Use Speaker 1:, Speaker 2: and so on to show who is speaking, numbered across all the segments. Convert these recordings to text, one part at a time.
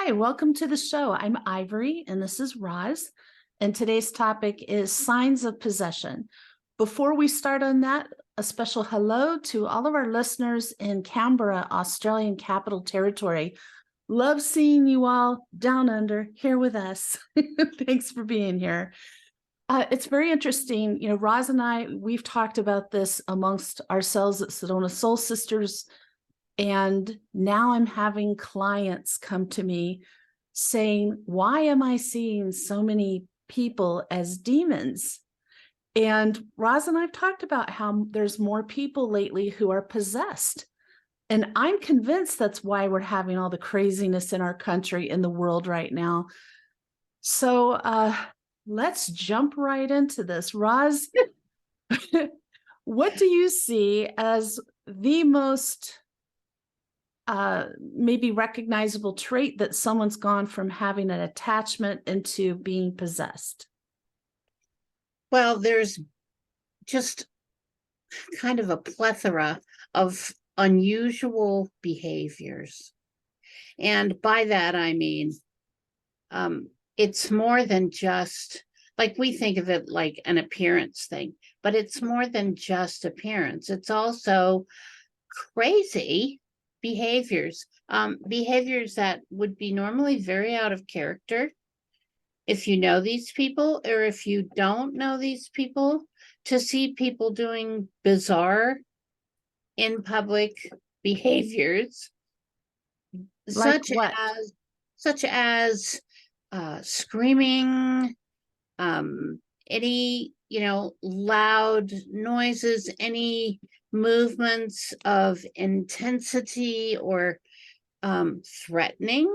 Speaker 1: Hi, welcome to the show. I'm Ivory and this is Roz. And today's topic is signs of possession. Before we start on that, a special hello to all of our listeners in Canberra, Australian Capital Territory. Love seeing you all down under here with us. Thanks for being here. It's very interesting. You know, Roz and I, we've talked about this amongst ourselves at Sedona Soul Sisters. And now I'm having clients come to me saying, why am I seeing so many people as demons? And Roz and I've talked about how there's more people lately who are possessed. And I'm convinced that's why we're having all the craziness in our country, in the world right now. So let's jump right into this. Roz, what do you see as the most maybe recognizable trait that someone's gone from having an attachment into being possessed?
Speaker 2: Well, there's just kind of a plethora of unusual behaviors. And by that, I mean, it's more than just like we think of it like an appearance thing, but it's more than just appearance. It's also crazy behaviors, behaviors that would be normally very out of character if you know these people, or if you don't know these people, to see people doing bizarre in public behaviors,
Speaker 1: Like what?
Speaker 2: such as screaming, any loud noises, any movements of intensity, or threatening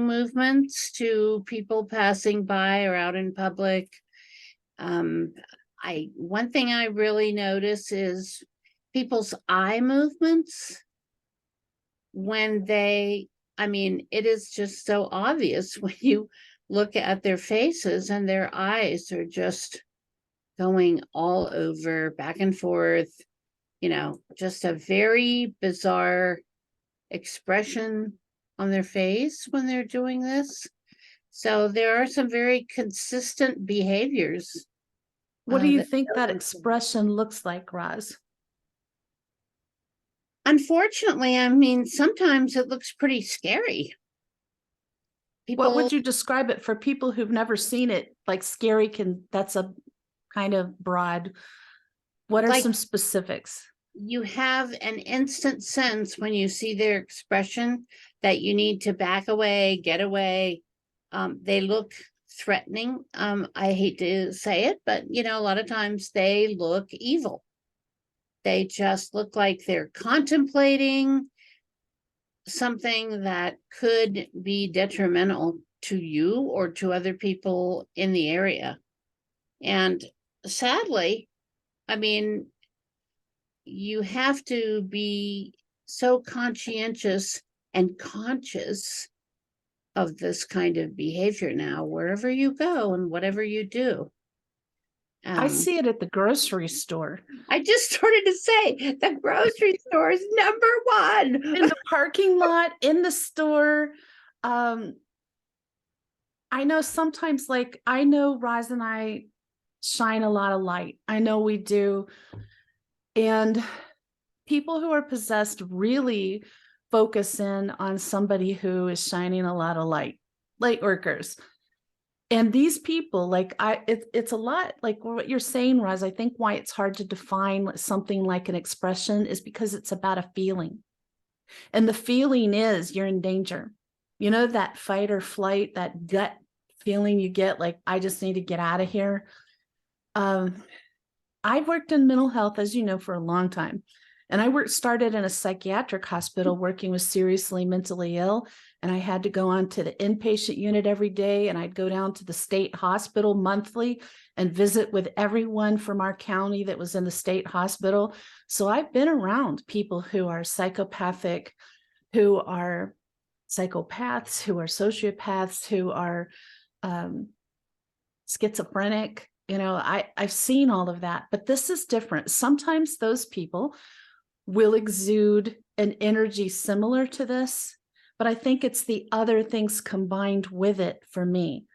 Speaker 2: movements to people passing by or out in public. One thing I really notice is people's eye movements when it is just so obvious when you look at their faces, and their eyes are just going all over, back and forth, just a very bizarre expression on their face when they're doing this. So there are some very consistent behaviors.
Speaker 1: What do you think that expression looks like, Roz?
Speaker 2: Unfortunately, sometimes it looks pretty scary.
Speaker 1: What would you describe it for people who've never seen it? Like scary that's a kind of broad. What are some specifics?
Speaker 2: You have an instant sense when you see their expression that you need to back away, get away. They look threatening. I hate to say it, but a lot of times they look evil. They just look like they're contemplating something that could be detrimental to you or to other people in the area. And sadly, you have to be so conscientious and conscious of this kind of behavior now, wherever you go and whatever you do.
Speaker 1: I see it at the grocery store.
Speaker 2: I just started to say the grocery store is number one.
Speaker 1: In the parking lot, in the store. I know sometimes, I know Roz and I shine a lot of light. I know we do. And people who are possessed really focus in on somebody who is shining a lot of light workers. And these people, it's a lot like what you're saying, Roz. I think why it's hard to define something like an expression is because it's about a feeling. And the feeling is you're in danger. You know, that fight or flight, that gut feeling you get, like, I just need to get out of here. I've worked in mental health, as you know, for a long time. And I started in a psychiatric hospital working with seriously mentally ill. And I had to go on to the inpatient unit every day. And I'd go down to the state hospital monthly and visit with everyone from our county that was in the state hospital. So I've been around people who are psychopathic, who are psychopaths, who are sociopaths, who are schizophrenic. I've seen all of that, but this is different. Sometimes those people will exude an energy similar to this, but I think it's the other things combined with it for me.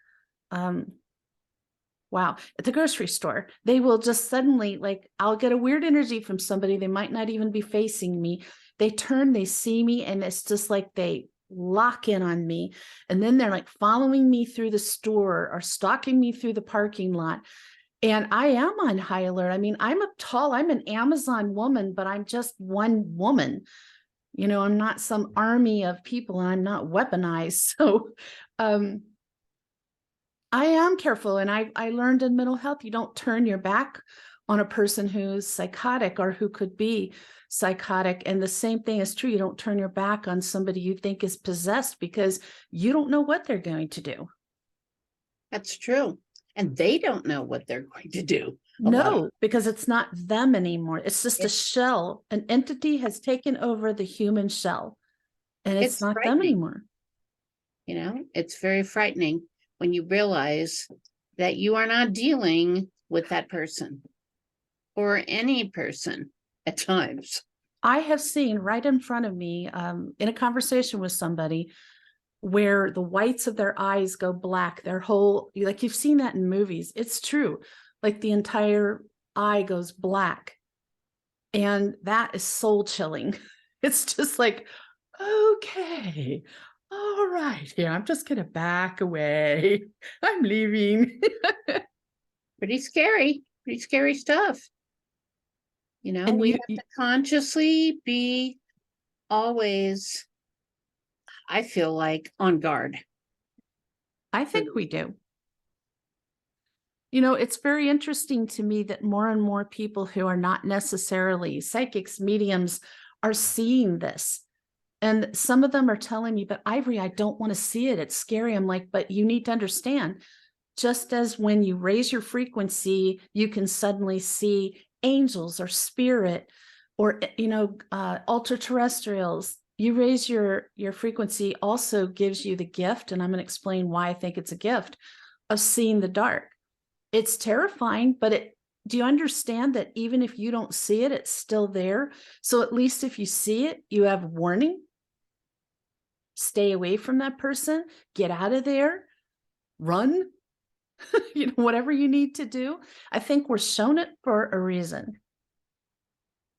Speaker 1: Wow. At the grocery store, they will just suddenly, like, I'll get a weird energy from somebody. They might not even be facing me. They turn, they see me, and it's just like they lock in on me. And then they're like following me through the store or stalking me through the parking lot. And I am on high alert. I mean, I'm an Amazon woman, but I'm just one woman. I'm not some army of people, and I'm not weaponized. So, I am careful. And I learned in mental health, you don't turn your back on a person who's psychotic or who could be psychotic. And the same thing is true. You don't turn your back on somebody you think is possessed, because you don't know what they're going to do.
Speaker 2: That's true. And they don't know what they're going to do.
Speaker 1: No, because it's not them anymore. It's just a shell. An entity has taken over the human shell, and it's not them anymore.
Speaker 2: It's very frightening when you realize that you are not dealing with that person or any person at times.
Speaker 1: I have seen right in front of me, in a conversation with somebody, where the whites of their eyes go black. Their whole, like, you've seen that in movies. It's true. Like, the entire eye goes black. And that is soul chilling. It's just like, okay, all right, yeah, I'm just gonna back away. I'm leaving.
Speaker 2: Pretty scary stuff.
Speaker 1: And
Speaker 2: we have to consciously be always, I feel like, on guard.
Speaker 1: I think we do. It's very interesting to me that more and more people who are not necessarily psychics, mediums, are seeing this. And some of them are telling me, but Ivory, I don't want to see it. It's scary. I'm like, but you need to understand, just as when you raise your frequency, you can suddenly see angels or spirit or, ultra terrestrials. You raise your frequency also gives you the gift. And I'm going to explain why I think it's a gift of seeing the dark. It's terrifying, but do you understand that even if you don't see it, it's still there? So at least if you see it, you have warning. Stay away from that person, get out of there, run, whatever you need to do. I think we're shown it for a reason.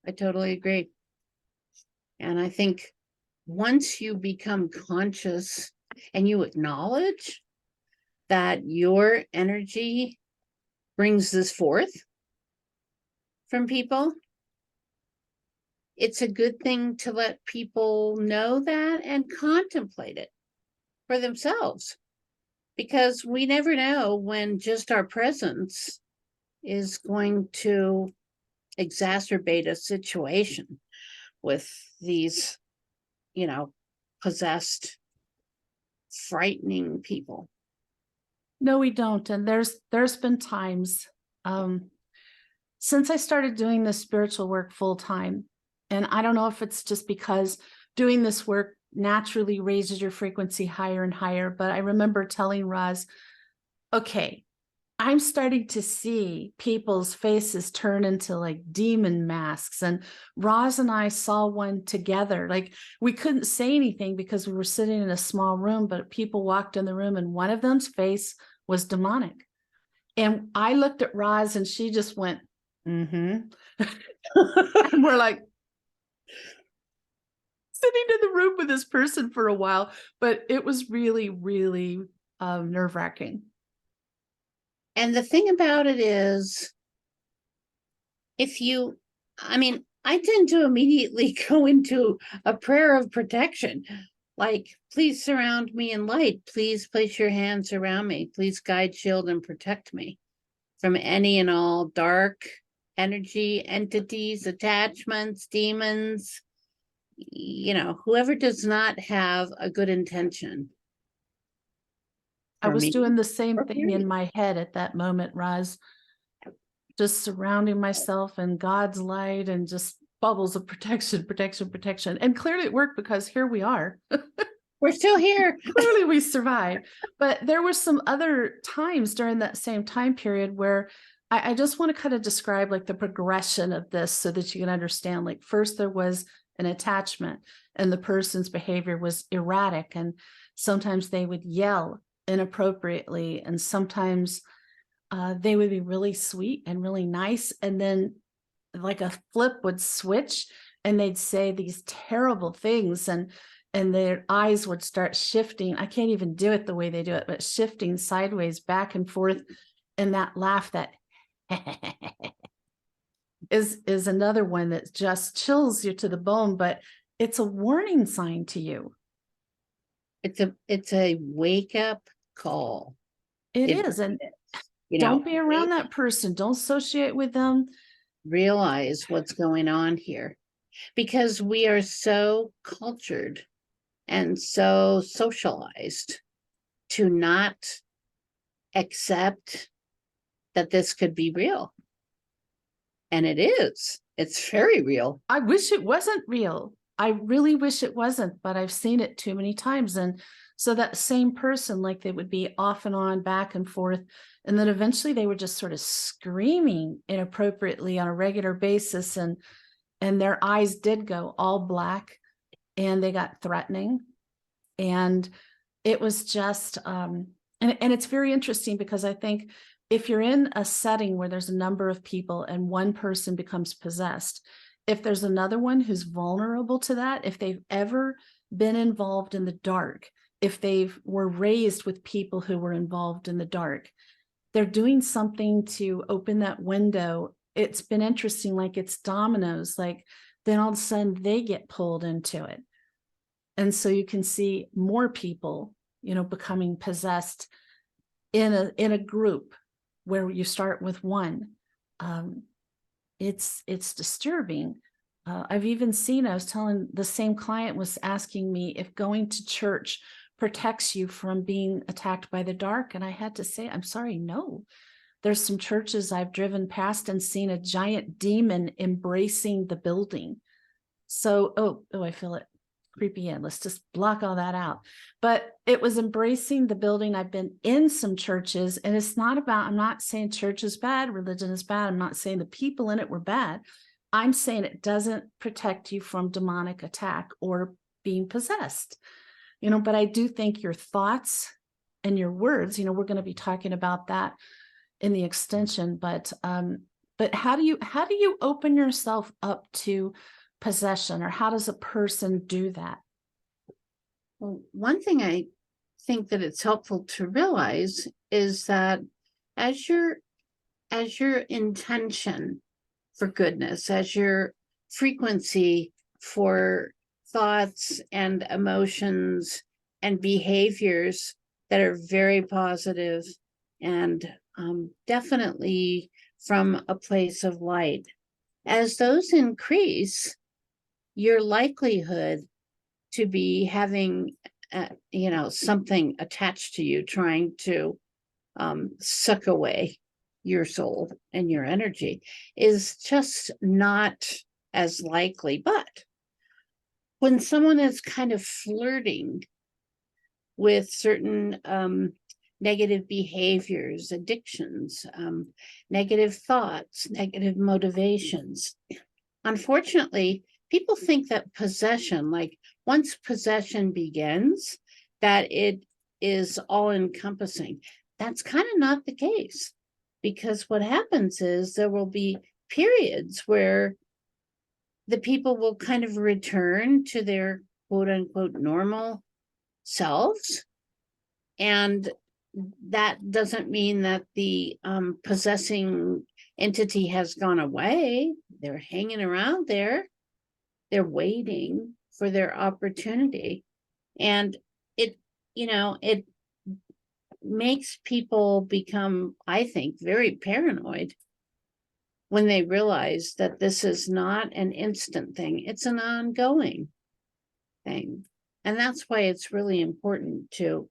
Speaker 2: I totally agree. And I think once you become conscious and you acknowledge that your energy brings this forth from people, it's a good thing to let people know that and contemplate it for themselves, because we never know when just our presence is going to exacerbate a situation with these, possessed, frightening people.
Speaker 1: No, we don't. And there's been times since I started doing this spiritual work full time, and I don't know if it's just because doing this work naturally raises your frequency higher and higher, but I remember telling Roz, okay, I'm starting to see people's faces turn into like demon masks. And Roz and I saw one together. Like, we couldn't say anything because we were sitting in a small room, but people walked in the room and one of them's face was demonic. And I looked at Roz and she just went, and we're like sitting in the room with this person for a while, but it was really, really nerve-wracking.
Speaker 2: And the thing about it is, I tend to immediately go into a prayer of protection. Like, please surround me in light. Please place your hands around me. Please guide, shield, and protect me from any and all dark energy, entities, attachments, demons, whoever does not have a good intention.
Speaker 1: I was doing the same thing in my head at that moment, Roz, just surrounding myself in God's light and just bubbles of protection. And clearly it worked, because here we are.
Speaker 2: We're still here.
Speaker 1: Clearly we survived. But there were some other times during that same time period where I just want to kind of describe like the progression of this so that you can understand. Like, first there was an attachment, and the person's behavior was erratic. And sometimes they would yell inappropriately, and sometimes they would be really sweet and really nice. And then like a flip would switch and they'd say these terrible things, and their eyes would start shifting. I can't even do it the way they do it, but shifting sideways back and forth. And that laugh, that is another one that just chills you to the bone, but it's a warning sign to you.
Speaker 2: It's a wake up call.
Speaker 1: It is. And don't be around that person. Don't associate with them.
Speaker 2: Realize what's going on here, because we are so cultured and so socialized to not accept that this could be real. And it is. It's very real.
Speaker 1: I wish it wasn't real. I really wish it wasn't, but I've seen it too many times. And so that same person, like they would be off and on, back and forth. And then eventually they were just sort of screaming inappropriately on a regular basis. And their eyes did go all black and they got threatening. And it was just, and it's very interesting because I think if you're in a setting where there's a number of people and one person becomes possessed, if there's another one who's vulnerable to that, if they've ever been involved in the dark, if they were raised with people who were involved in the dark, they're doing something to open that window. It's been interesting, like it's dominoes, like then all of a sudden they get pulled into it. And so you can see more people, becoming possessed in a group where you start with one. It's disturbing. I've even seen, I was telling the same client was asking me if going to church protects you from being attacked by the dark. And I had to say, I'm sorry, no. There's some churches I've driven past and seen a giant demon embracing the building. So, I feel it creepy in. Let's just block all that out. But it was embracing the building. I've been in some churches, and it's not about, I'm not saying church is bad, religion is bad. I'm not saying the people in it were bad. I'm saying it doesn't protect you from demonic attack or being possessed. But I do think your thoughts and your words, we're going to be talking about that in the extension, but how do you open yourself up to possession, or how does a person do that?
Speaker 2: Well, one thing I think that it's helpful to realize is that as your intention for goodness, as your frequency for thoughts and emotions and behaviors that are very positive and definitely from a place of light, as those increase, your likelihood to be having something attached to you trying to suck away your soul and your energy is just not as likely. But when someone is kind of flirting with certain negative behaviors, addictions, negative thoughts, negative motivations, unfortunately, people think that possession, like once possession begins, that it is all encompassing. That's kind of not the case, because what happens is there will be periods where the people will kind of return to their quote unquote normal selves. And that doesn't mean that the possessing entity has gone away. They're hanging around there. They're waiting for their opportunity. And it makes people become, I think, very paranoid when they realize that this is not an instant thing. It's an ongoing thing. And that's why it's really important to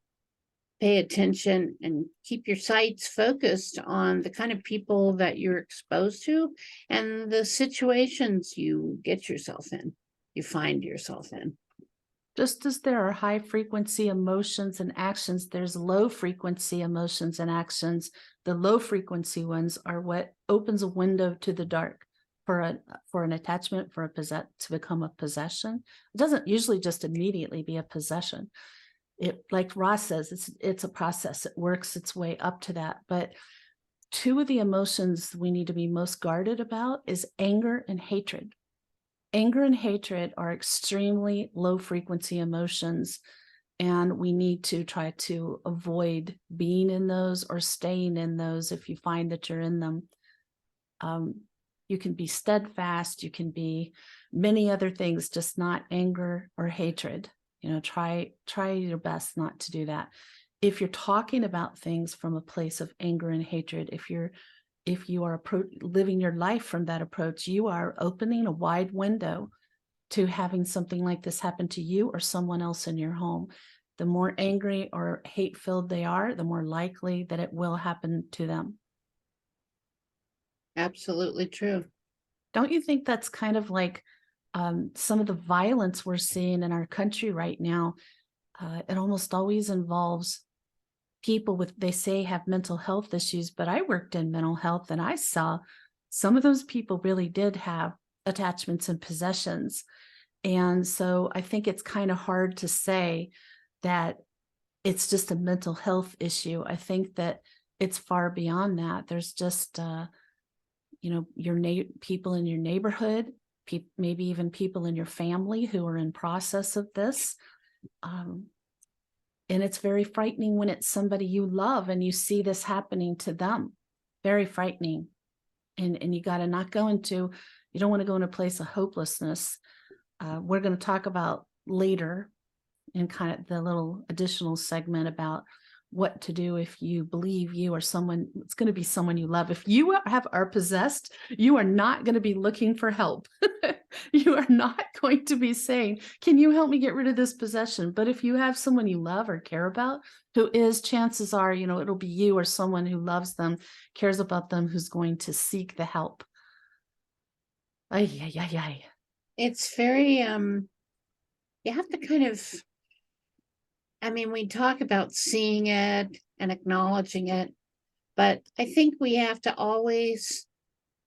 Speaker 2: pay attention and keep your sights focused on the kind of people that you're exposed to and the situations you get yourself in, you find yourself in.
Speaker 1: Just as there are high frequency emotions and actions, there's low frequency emotions and actions. The low frequency ones are what opens a window to the dark. for an attachment, to become a possession. It doesn't usually just immediately be a possession. It, like Ross says, it's a process. It works its way up to that. But two of the emotions we need to be most guarded about is anger and hatred. Anger and hatred are extremely low frequency emotions, and we need to try to avoid being in those or staying in those if you find that you're in them. You can be steadfast, you can be many other things, just not anger or hatred. Try your best not to do that. If you're talking about things from a place of anger and hatred, if you are living your life from that approach, you are opening a wide window to having something like this happen to you or someone else in your home. The more angry or hate-filled they are, the more likely that it will happen to them.
Speaker 2: Absolutely true.
Speaker 1: Don't you think that's kind of like some of the violence we're seeing in our country right now? It almost always involves people they say have mental health issues, but I worked in mental health and I saw some of those people really did have attachments and possessions. And so I think it's kind of hard to say that it's just a mental health issue. I think that it's far beyond that. There's just, people in your neighborhood, maybe even people in your family who are in process of this. And it's very frightening when it's somebody you love and you see this happening to them. Very frightening. And you got to you don't want to go into a place of hopelessness. We're going to talk about later in kind of the little additional segment about what to do if you believe you or someone, it's going to be someone you love. If you are possessed, you are not going to be looking for help. You are not going to be saying, can you help me get rid of this possession? But if you have someone you love or care about, chances are, it'll be you or someone who loves them, cares about them, who's going to seek the help. Ay.
Speaker 2: It's very, you have to kind of, we talk about seeing it and acknowledging it, but I think we have to always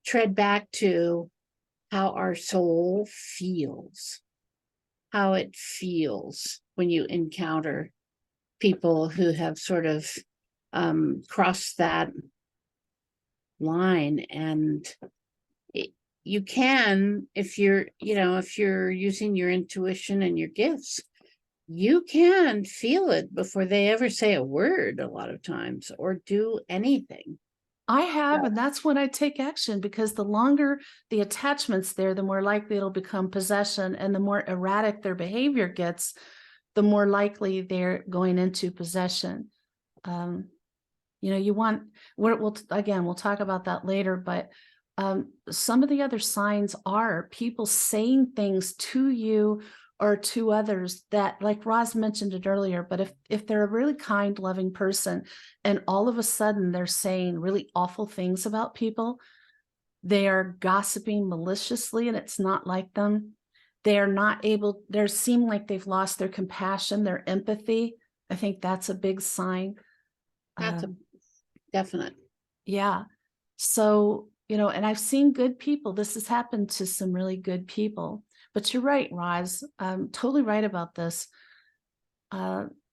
Speaker 2: tread back to how our soul feels, how it feels when you encounter people who have sort of crossed that line. And you can, if you're using your intuition and your gifts, you can feel it before they ever say a word a lot of times or do anything.
Speaker 1: I have, and that's when I take action, because the longer the attachment's there, the more likely it'll become possession, and the more erratic their behavior gets, the more likely they're going into possession. We'll talk about that later, but some of the other signs are people saying things to you or to others that, like Roz mentioned it earlier, but if they're a really kind, loving person and all of a sudden they're saying really awful things about people, they are gossiping maliciously and it's not like them. They seem like they've lost their compassion, their empathy. I think that's a big sign.
Speaker 2: That's definite.
Speaker 1: Yeah. So, and I've seen good people. This has happened to some really good people. But you're right, Roz. I'm totally right about this.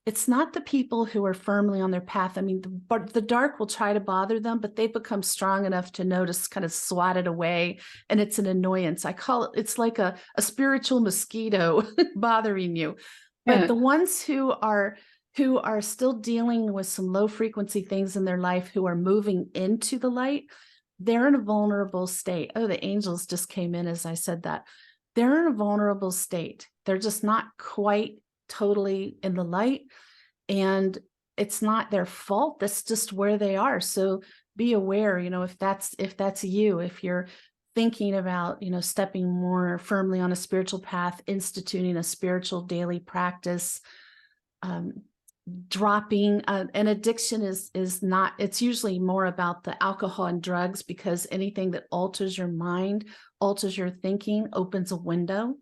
Speaker 1: It's not the people who are firmly on their path. The dark will try to bother them, but they become strong enough to know to kind of swat it away. And it's an annoyance. I call it's like a spiritual mosquito bothering you. But the ones who are still dealing with some low frequency things in their life, who are moving into the light, they're in a vulnerable state. Oh, the angels just came in as I said that. They're in a vulnerable state. They're just not quite totally in the light, and it's not their fault. That's just where they are. So be aware, if that's you, if you're thinking about, stepping more firmly on a spiritual path, instituting a spiritual daily practice, dropping an addiction is not, it's usually more about the alcohol and drugs, because anything that alters your mind, alters your thinking, opens a window.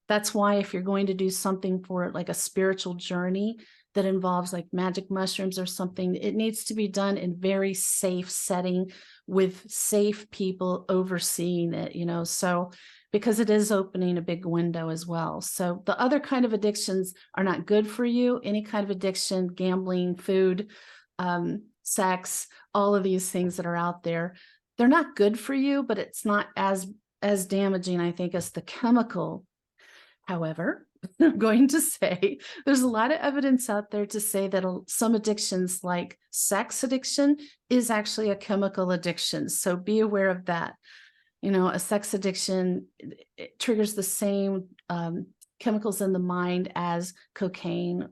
Speaker 1: That's why if you're going to do something for like a spiritual journey that involves like magic mushrooms or something, it needs to be done in very safe setting with safe people overseeing it, so because it is opening a big window as well. So the other kind of addictions are not good for you. Any kind of addiction, gambling, food, sex, all of these things that are out there, they're not good for you, but it's not as damaging, I think, as the chemical. However, I'm going to say there's a lot of evidence out there to say that some addictions, like sex addiction, is actually a chemical addiction. So be aware of that. A sex addiction, it triggers the same chemicals in the mind as cocaine,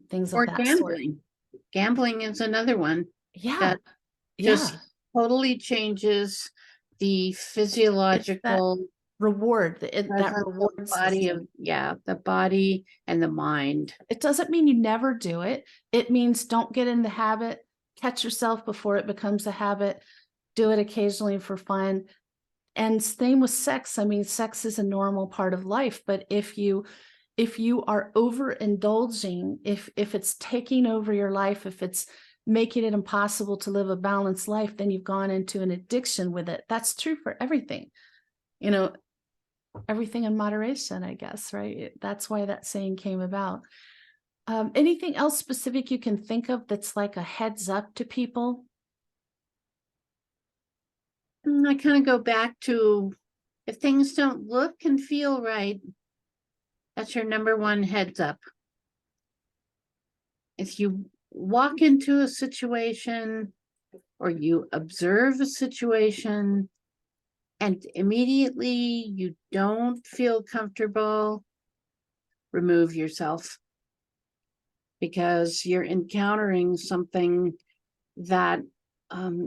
Speaker 1: things of
Speaker 2: Or
Speaker 1: that sort.
Speaker 2: Gambling is another one
Speaker 1: Yeah.
Speaker 2: that just totally changes the physiological
Speaker 1: reward, that reward
Speaker 2: body
Speaker 1: system.
Speaker 2: the body and the mind.
Speaker 1: It doesn't mean you never do it. It means don't get in the habit, catch yourself before it becomes a habit, do it occasionally for fun. And same with sex. I mean, sex is a normal part of life, but if you are overindulging, if it's taking over your life, if it's making it impossible to live a balanced life, then you've gone into an addiction with it. That's true for everything. Everything in moderation, I guess, right? That's why that saying came about. Anything else specific you can think of that's like a heads up to people?
Speaker 2: I kind of go back to, if things don't look and feel right, that's your number one heads up. If you walk into a situation or you observe a situation and immediately you don't feel comfortable, remove yourself, because you're encountering something that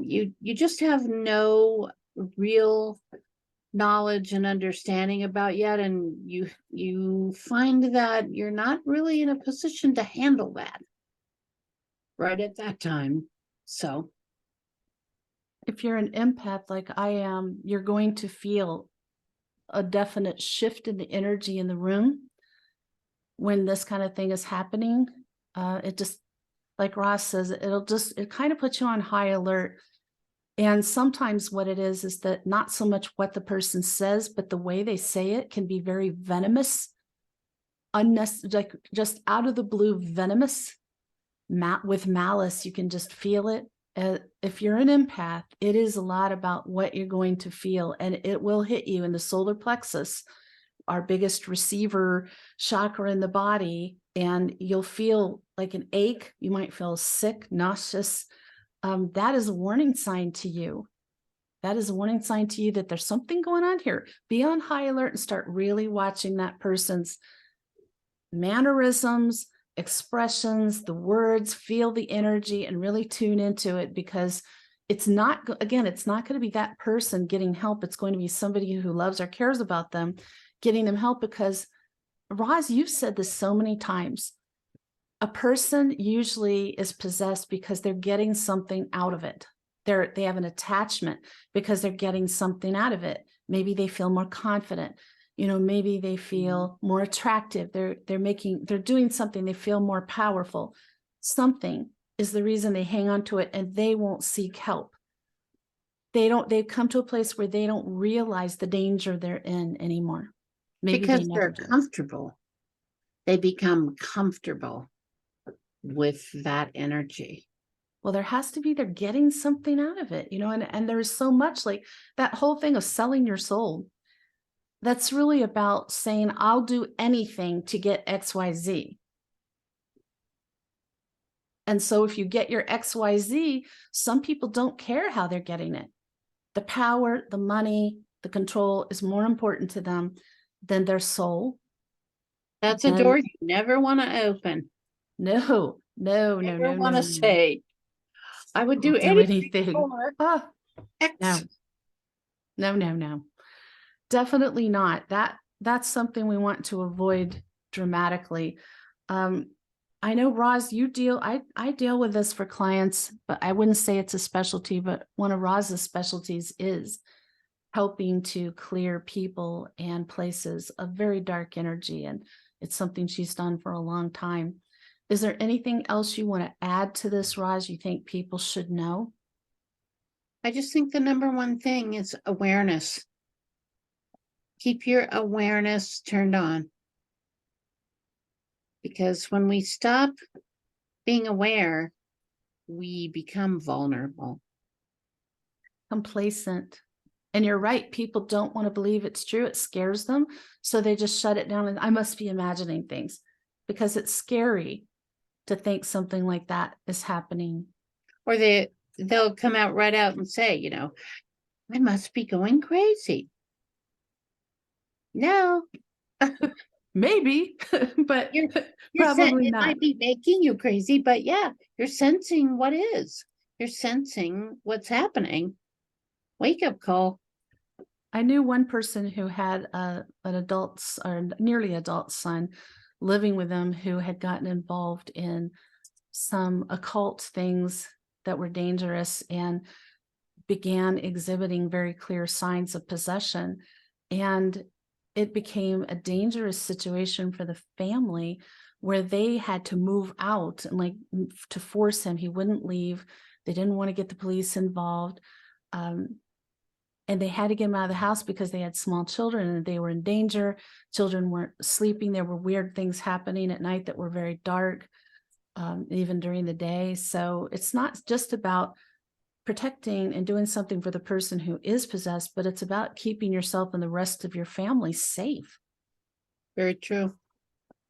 Speaker 2: you just have no real knowledge and understanding about yet, and you find that you're not really in a position to handle that right at that time. So
Speaker 1: if you're an empath like I am, you're going to feel a definite shift in the energy in the room when this kind of thing is happening. It just, like Ross says, it kind of puts you on high alert. And sometimes what it is that not so much what the person says, but the way they say it can be very venomous, unnecessary, like just out of the blue, venomous, with malice. You can just feel it. If you're an empath, it is a lot about what you're going to feel, and it will hit you in the solar plexus, our biggest receiver chakra in the body, and you'll feel like an ache. You might feel sick, nauseous. That is a warning sign to you. That is a warning sign to you that there's something going on here. Be on high alert and start really watching that person's mannerisms, expressions, the words, feel the energy, and really tune into it, because it's not going to be that person getting help. It's going to be somebody who loves or cares about them getting them help. Because Roz, you've said this so many times. A person usually is possessed because they're getting something out of it. They have an attachment because they're getting something out of it. Maybe they feel more confident. Maybe they feel more attractive. They're doing something. They feel more powerful. Something is the reason they hang on to it, and they won't seek help. They've come to a place where they don't realize the danger they're in anymore. Maybe
Speaker 2: because
Speaker 1: they're
Speaker 2: comfortable. They become comfortable with that energy.
Speaker 1: Well, there has to be, they're getting something out of it, and there's so much, like that whole thing of selling your soul. That's really about saying, I'll do anything to get XYZ. And so if you get your XYZ, some people don't care how they're getting it. The power, the money, the control is more important to them than their soul.
Speaker 2: That's a door you never want to open.
Speaker 1: No.
Speaker 2: Never want to say, I would do anything.
Speaker 1: Oh, no. Definitely not. That's something we want to avoid dramatically. I know, Roz, I deal with this for clients, but I wouldn't say it's a specialty, but one of Roz's specialties is helping to clear people and places of very dark energy. And it's something she's done for a long time. Is there anything else you want to add to this, Roz, you think people should know?
Speaker 2: I just think the number one thing is awareness. Keep your awareness turned on. Because when we stop being aware, we become vulnerable.
Speaker 1: Complacent. And you're right, people don't want to believe it's true. It scares them. So they just shut it down. And I must be imagining things because it's scary to think something like that is happening.
Speaker 2: Or they'll come out right out and say, you know, I must be going crazy. No,
Speaker 1: Maybe, but probably
Speaker 2: it
Speaker 1: not.
Speaker 2: might be making you crazy, but yeah, you're sensing what is. You're sensing what's happening. Wake up call.
Speaker 1: I knew one person who had an adult or nearly adult son living with them who had gotten involved in some occult things that were dangerous and began exhibiting very clear signs of possession. And it became a dangerous situation for the family where they had to move out and like to force him. He wouldn't leave. They didn't want to get the police involved. And they had to get him out of the house because they had small children and they were in danger. Children weren't sleeping. There were weird things happening at night that were very dark, even during the day. So it's not just about protecting and doing something for the person who is possessed, but it's about keeping yourself and the rest of your family safe.
Speaker 2: Very true.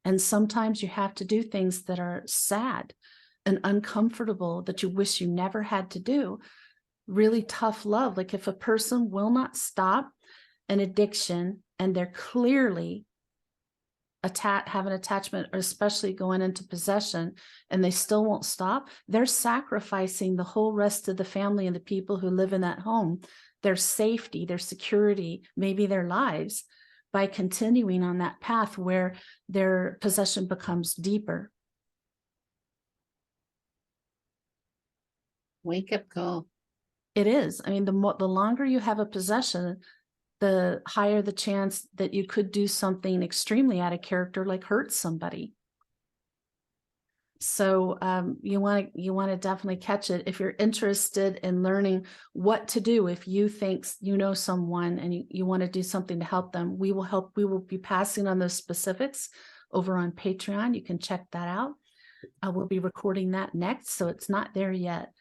Speaker 1: And sometimes you have to do things that are sad and uncomfortable that you wish you never had to do. Really tough love. Like if a person will not stop an addiction and they're clearly have an attachment, or especially going into possession, and they still won't stop, they're sacrificing the whole rest of the family and the people who live in that home, their safety, their security, maybe their lives, by continuing on that path where their possession becomes deeper.
Speaker 2: Wake up call.
Speaker 1: It is. I mean, the longer you have a possession, the higher the chance that you could do something extremely out of character, like hurt somebody. So you want to definitely catch it. If you're interested in learning what to do, if you think you know someone and you want to do something to help them, we will help. We will be passing on those specifics over on Patreon. You can check that out. We'll be recording that next, so it's not there yet.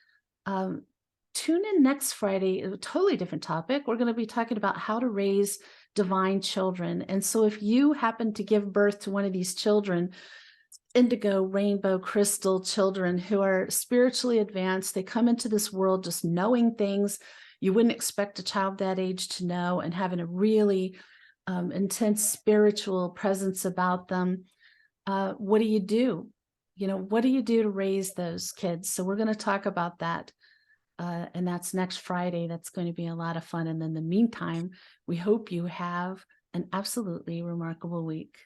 Speaker 1: Tune in next Friday, a totally different topic. We're going to be talking about how to raise divine children. And so if you happen to give birth to one of these children, indigo, rainbow, crystal children who are spiritually advanced, they come into this world just knowing things you wouldn't expect a child that age to know and having a really intense spiritual presence about them. What do you do? You know, what do you do to raise those kids? So we're going to talk about that. And that's next Friday. That's going to be a lot of fun. And in the meantime, we hope you have an absolutely remarkable week.